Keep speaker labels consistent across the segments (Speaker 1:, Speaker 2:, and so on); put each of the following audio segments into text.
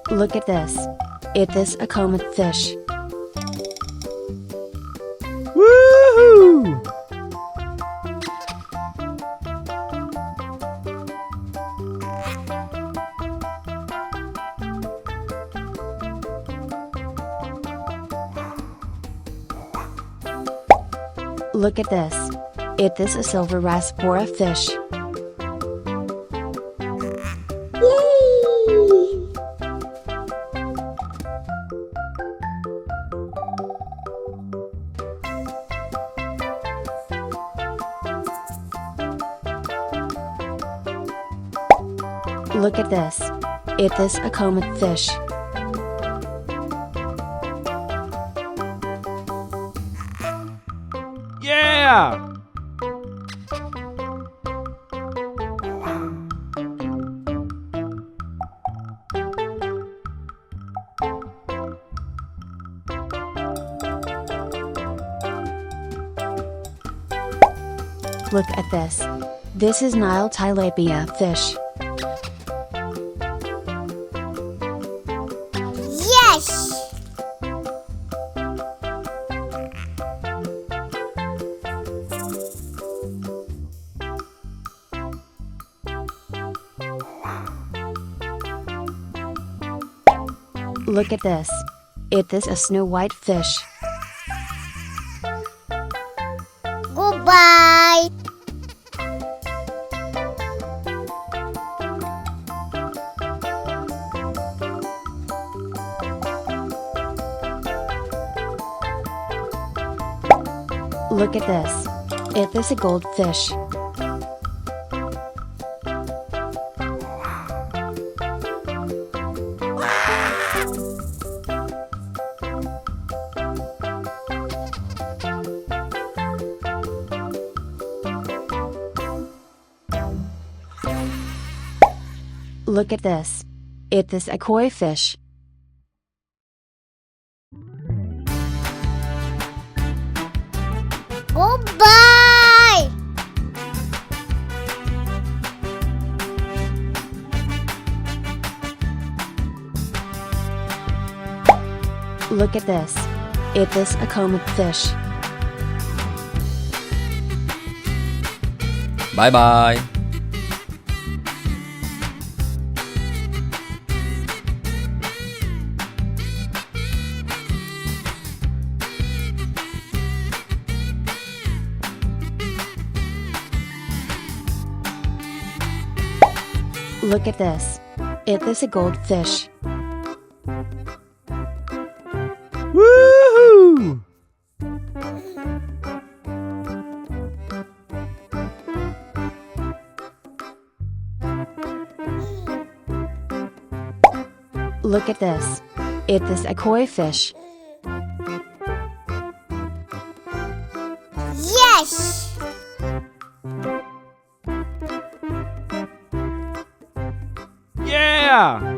Speaker 1: Look at this. It is a comet fish.
Speaker 2: Woohoo!
Speaker 1: Look at this. It is a silver raspbora fish. Look at this. It is a comet fish.
Speaker 2: Yeah!
Speaker 1: Look at this. This is Nile tilapia fish.
Speaker 3: Yes!
Speaker 1: Look at this. It is a snow white fish.
Speaker 3: Goodbye!
Speaker 1: Look at this. It is a goldfish. Look at this. It is a koi fish.
Speaker 3: Goodbye!
Speaker 1: Look at this. It is a comet fish.
Speaker 4: Bye bye.
Speaker 1: Look at this. It is a goldfish.
Speaker 2: Woohoo!
Speaker 1: Look at this. It is a koi fish.
Speaker 3: Yes!
Speaker 2: Yeah!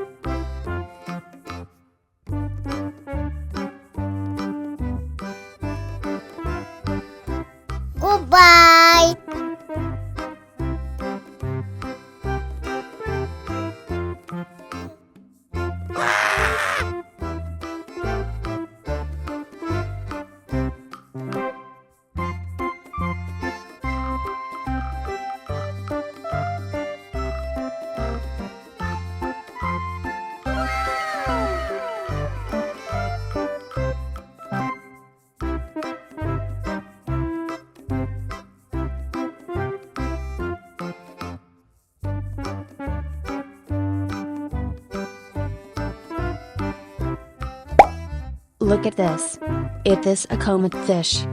Speaker 3: Goodbye!
Speaker 1: Look at this. It is a comet fish.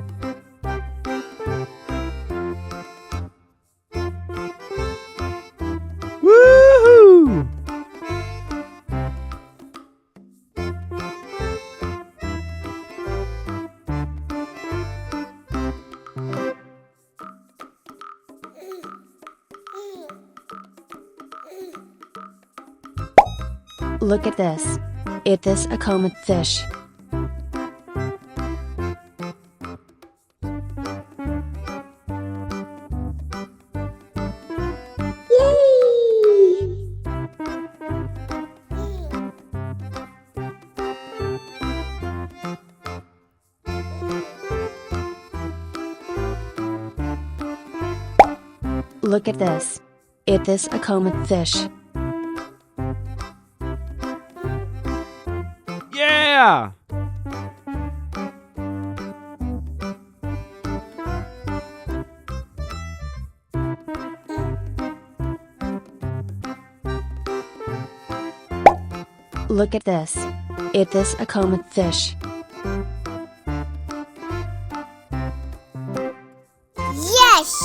Speaker 2: Woohoo!
Speaker 1: Look at this. It is a comet fish. Look at this. Is this a common fish?
Speaker 2: Yeah!
Speaker 1: Look at this. Is this a common fish?
Speaker 3: Yes!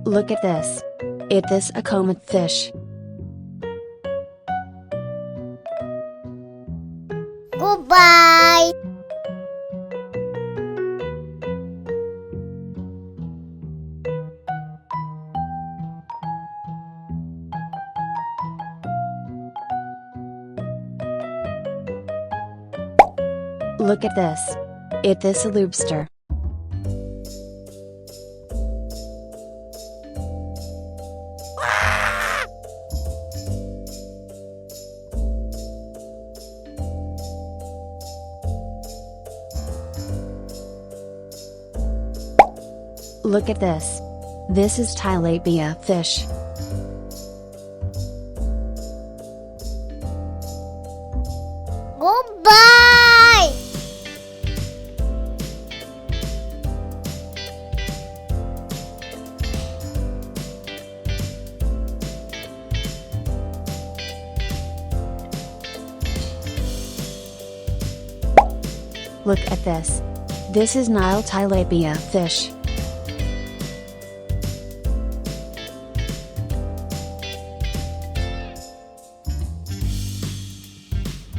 Speaker 1: Look at this. Is this a common fish?
Speaker 3: Goodbye!
Speaker 1: Look at this. Is this a lobster? Look at this. This is tilapia fish.
Speaker 3: Goodbye!
Speaker 1: Look at this. This is Nile tilapia fish.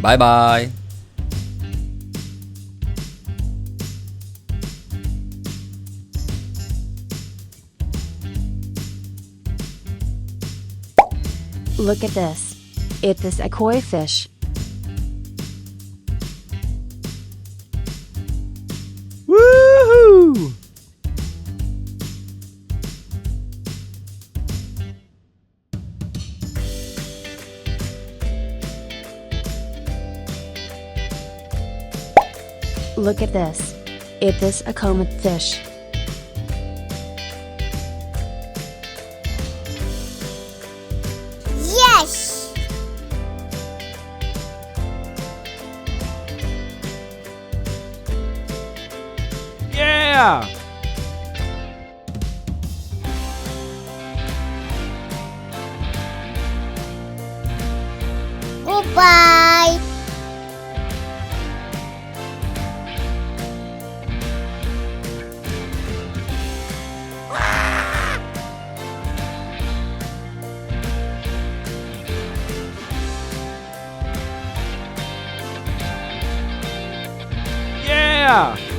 Speaker 4: Bye bye.
Speaker 1: Look at this. Is this a koi fish?
Speaker 2: Woohoo!
Speaker 1: Look at this. Is this a common fish?
Speaker 3: Yes!
Speaker 2: Yeah!
Speaker 3: Goodbye!
Speaker 2: Yeah!